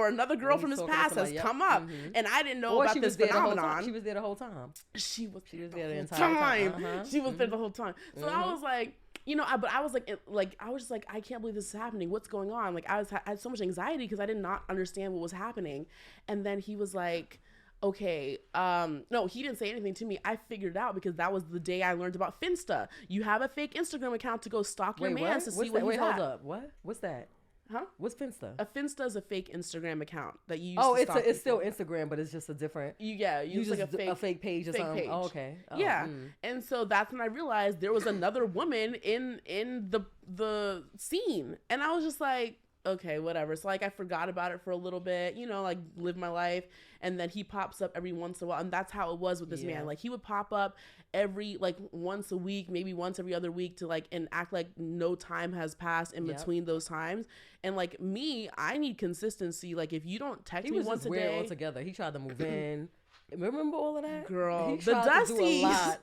or another girl from his past has come up, and I didn't know about this phenomenon. She was there the whole time. She was there the entire time. Uh-huh. She was there the whole time. So I was like, but I was like, I was just like, I can't believe this is happening. What's going on? Like, I had so much anxiety because I did not understand what was happening. And then he was like, okay, no, he didn't say anything to me. I figured it out because that was the day I learned about Finsta. You have a fake Instagram account to go stalk your man to see what he's at. Hold up. What? What's that? Huh? What's Finsta? A Finsta is a fake Instagram account that you use to stalk it's still Instagram, but it's just a different. You use like a fake page or something. Page. Oh, okay. Oh, yeah. And so that's when I realized there was another woman in the scene, and I was just like, okay, whatever. So like I forgot about it for a little bit, like live my life. And then he pops up every once in a while. And that's how it was with this man. Like he would pop up every once a week, maybe once every other week to and act like no time has passed in between those times. And like me, I need consistency. Like if you don't text me once a day. Altogether. He tried to move in. Remember all of that? Girl, the Dusties.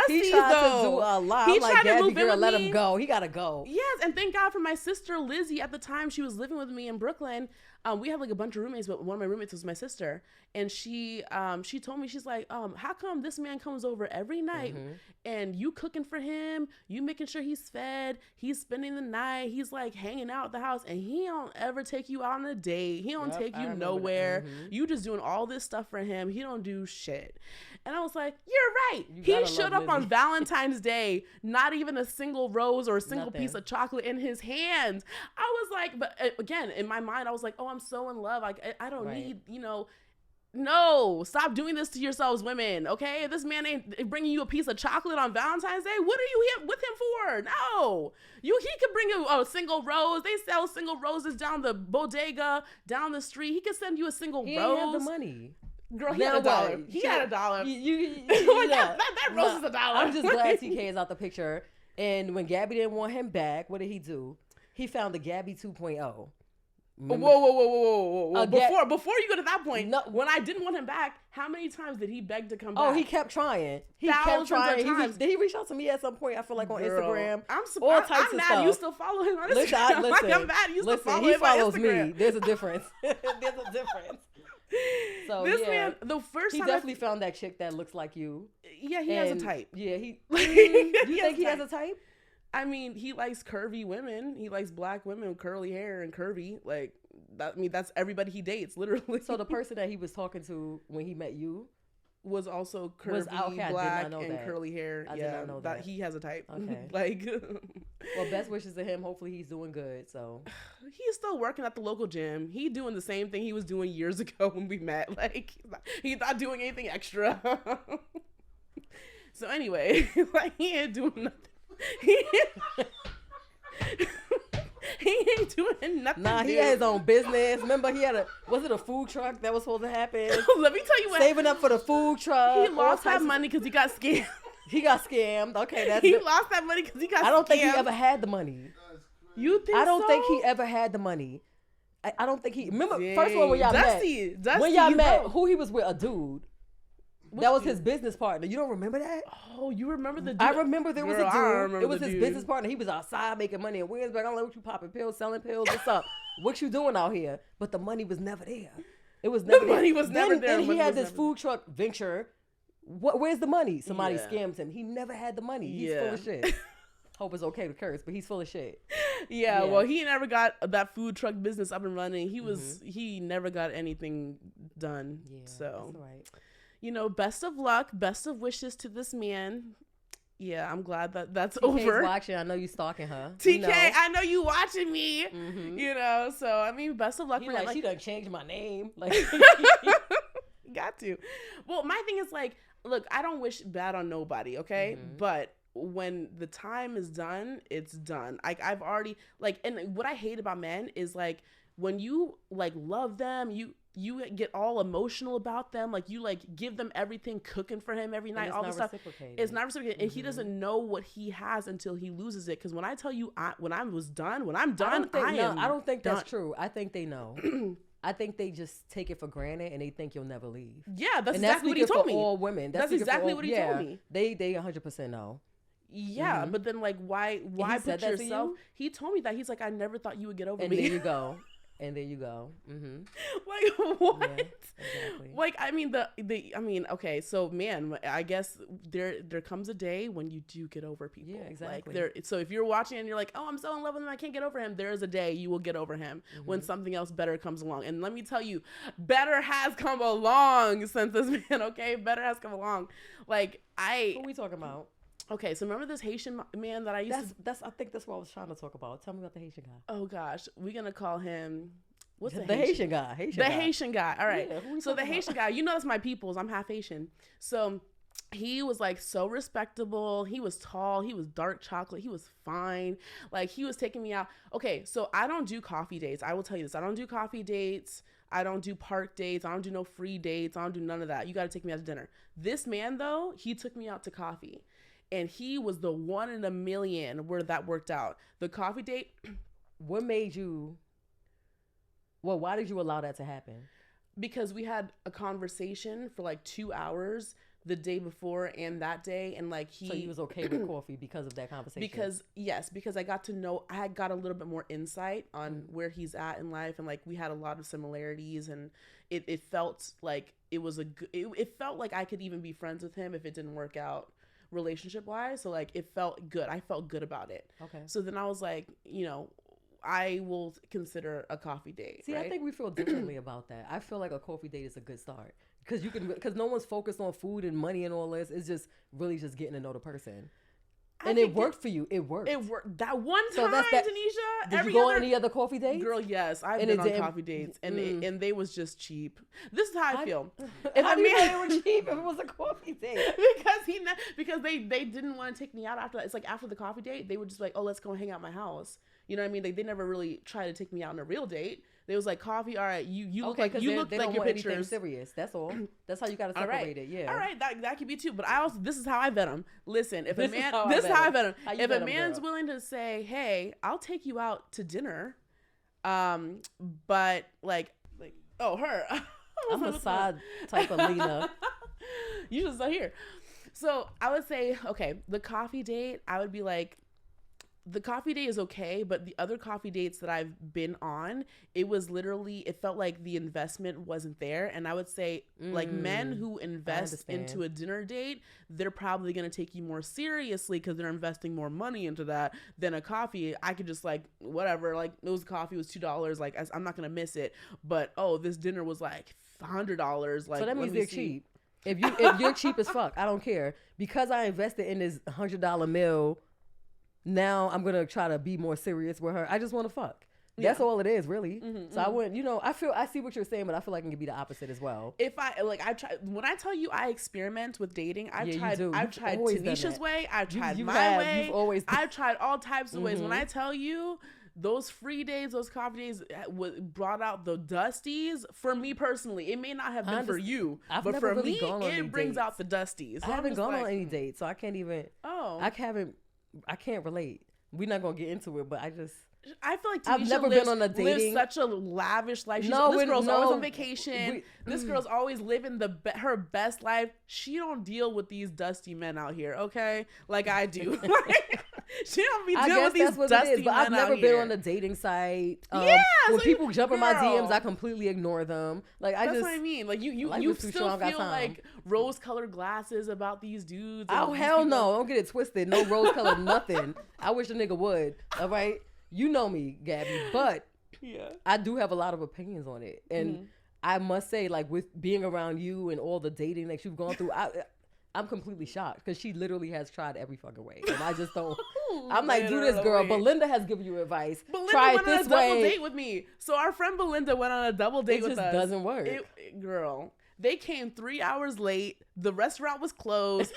He tried to do a lot. He tried to move in with let me. him go. He gotta go. Yes, and thank God for my sister Lizzie. At the time, she was living with me in Brooklyn. We had like a bunch of roommates, but one of my roommates was my sister, and she told me, she's like, how come this man comes over every night and you cooking for him, you making sure he's fed, he's spending the night, he's like hanging out at the house, and he don't ever take you out on a date, he don't take you nowhere, you just doing all this stuff for him, he don't do shit. And I was like, you're right. He showed up on Valentine's Day, not even a single rose or a single piece of chocolate in his hands. I was like, but again, in my mind, I was like, oh, I'm so in love. Like, I don't need, no, stop doing this to yourselves, women. Okay. If this man ain't bringing you a piece of chocolate on Valentine's Day, what are you here with him for? No, he could bring you a single rose. They sell single roses down the bodega, down the street. He could send you a single rose. He didn't have the money. Girl, he had $1. He had $1. That rose is $1. I'm just glad TK is out the picture. And when Gabby didn't want him back, what did he do? He found the Gabby 2.0. Whoa. Before you go to that point, when I didn't want him back, how many times did he beg to come back? Oh, he kept trying. Thousands of times. Did he reach out to me at some point? I feel like on Instagram. I'm surprised. I'm mad you still follow him on Instagram. Listen, I'm mad you still follow him on Instagram. He follows me. There's a difference. So this man, the first time he definitely found that chick that looks like you. Yeah, he has a type. Yeah, you think he has a type? I mean, he likes curvy women. He likes black women with curly hair and curvy. Like, that, I mean, that's everybody he dates, literally. So the person that he was talking to when he met you was also curvy, black, and curly hair. I did not know that. He has a type. Okay. Like, well, best wishes to him. Hopefully he's doing good. So he's still working at the local gym. He doing the same thing he was doing years ago when we met. Like, he's not doing anything extra. So anyway, like, he ain't doing nothing. He ain't doing nothing. Nah, he had his own business. Remember, was it a food truck that was supposed to happen? Let me tell you what. Saving up for the food truck. He lost that money because he got scammed. He got scammed. Okay, lost that money because he got scammed. I don't think he ever had the money. You think so? I don't think he ever had the money. I don't think he. Remember, first of all, when y'all Dusty, when y'all met, who he was with, a dude. That was his business partner. You don't remember that? Oh, you remember the dude? I remember there was a dude. It was his dude. Business partner. He was outside making money in Williamsburg. I'm like, what you popping pills, selling pills? What's up? What you doing out here? But the money was never there. It was never there. Money was never there. Then he had this food truck venture. Where's the money? Somebody scammed him. He never had the money. He's full of shit. Hope it's okay to curse, but he's full of shit. Yeah, well, he never got that food truck business up and running. He never got anything done. Yeah, so that's right. Best of luck, best of wishes to this man. Yeah, I'm glad that's TK's over. Watching, I know you stalking her. TK, I know you watching me. So I mean, best of luck for that. She done changed my name. Like, got to. Well, my thing is like, look, I don't wish bad on nobody, okay? But when the time is done, it's done. I've already and what I hate about men is like when you love them, you get all emotional about them, like you give them everything, cooking for him every night, all this stuff. It's not reciprocated, and he doesn't know what he has until he loses it. Because when I tell you, when I'm done, I don't think that's true. I think they know. I think they just take it for granted and they think you'll never leave. Yeah, that's exactly what he told me. All women. That's exactly what he told me. They 100% know. Yeah, but then why put yourself? He told me that. He's like, I never thought you would get over me. And there you go. And there you go. Mm-hmm. Like what? Yeah, exactly. Like okay, so man, I guess there comes a day when you do get over people. Yeah, exactly. Like so if you're watching and you're like, oh, I'm so in love with him, I can't get over him. There is a day you will get over him when something else better comes along. And let me tell you, better has come along since this man. Okay, better has come along. Like What are we talking about? Okay, so remember this Haitian man that I used to... I think that's what I was trying to talk about. Tell me about the Haitian guy. Oh, gosh. We're going to call him... What's the Haitian guy? Haitian guy. All right. Yeah, so the Haitian guy, you know that's my peoples. I'm half Haitian. So he was like so respectable. He was tall. He was dark chocolate. He was fine. Like he was taking me out. Okay, so I don't do coffee dates. I will tell you this. I don't do coffee dates. I don't do park dates. I don't do no free dates. I don't do none of that. You got to take me out to dinner. This man, though, he took me out to coffee. And he was the one in a million where that worked out. The coffee date. What made you... Well, why did you allow that to happen? Because we had a conversation for like 2 hours the day before and that day. And like So you was okay with coffee because of that conversation? Because I got to know... I got a little bit more insight on where he's at in life. And like we had a lot of similarities. And it felt like it was it felt like I could even be friends with him if it didn't work out relationship wise. So like it felt good. I felt good about it. Okay. So then I was like, I will consider a coffee date. See, right? I think we feel differently about that. I feel like a coffee date is a good start because no one's focused on food and money and all this. It's just really just getting to know the person. And it worked for you. It worked. It worked that one time, Tanisha. Did you go on any other coffee dates? Girl, yes, I've been on coffee dates, and and they was just cheap. This is how I feel. If how do you know they were cheap if it was a coffee date? because they didn't want to take me out after that. It's like after the coffee date, they were just like, oh, let's go hang out at my house. You know what I mean? Like they never really tried to take me out on a real date. They was like, coffee, all right, you look like you look like your pictures. Serious. That's all. That's how you gotta separate it. Yeah. All right, that could be too. But this is how I vet them. Listen, if this is how I vet them. If a man's willing to say, hey, I'll take you out to dinner, but like her. I'm a side type of Lena. You should stay here. So I would say, okay, the coffee date, I would be like, the coffee date is okay, but the other coffee dates that I've been on, it felt like the investment wasn't there. And I would say like men who invest into a dinner date, they're probably going to take you more seriously because they're investing more money into that than a coffee. I could just like, whatever, like coffee was $2. Like I'm not going to miss it. But, this dinner was like $100. Like, so that means they're cheap. If you're cheap as fuck, I don't care. Because I invested in this $100 meal, now I'm going to try to be more serious with her. I just want to fuck. That's all it is, really. So I wouldn't, I see what you're saying, but I feel like it can be the opposite as well. When I tell you I experiment with dating, I've tried Tanisha's way, I've tried my way, I've tried all types of ways. When I tell you, those free days, those coffee days brought out the dusties. For me personally, it may not have been for you, but for me, it brings out the dusties. So I haven't gone on any dates, so I can't even. I can't relate. We're not gonna get into it, but I feel like Tanisha lives such a lavish life. This girl's always on vacation. This girl's always living her best life. She don't deal with these dusty men out here, okay? Like I do. She don't be dealing with these dusty men. But I've never been on a dating site. When people jump in my DMs, I completely ignore them. Like that's what I mean. Like you still feel like rose-colored glasses about these dudes. Oh hell no! Don't get it twisted. No rose-colored nothing. I wish a nigga would. All right. You know me, Gabby, but I do have a lot of opinions on it. And I must say, like, with being around you and all the dating that you've gone through, I'm completely shocked because she literally has tried every fucking way. And I just don't. I'm like, do this, girl. Belinda has given you advice. Belinda Try went it this on a way. double date with me. So our friend Belinda went on a double date with us. It just doesn't work. Girl, they came 3 hours late. The restaurant was closed.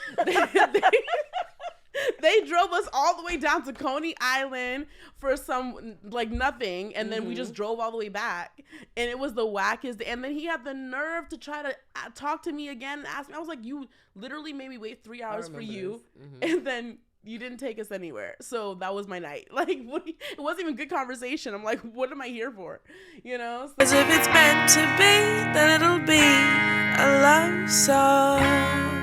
They drove us all the way down to Coney Island for some, like, nothing. And then we just drove all the way back. And it was the wackest. And then he had the nerve to try to talk to me again and ask me. I was like, you literally made me wait 3 hours for you. And then you didn't take us anywhere. So that was my night. Like, it wasn't even good conversation. I'm like, what am I here for? So, as if it's meant to be, then it'll be a love song.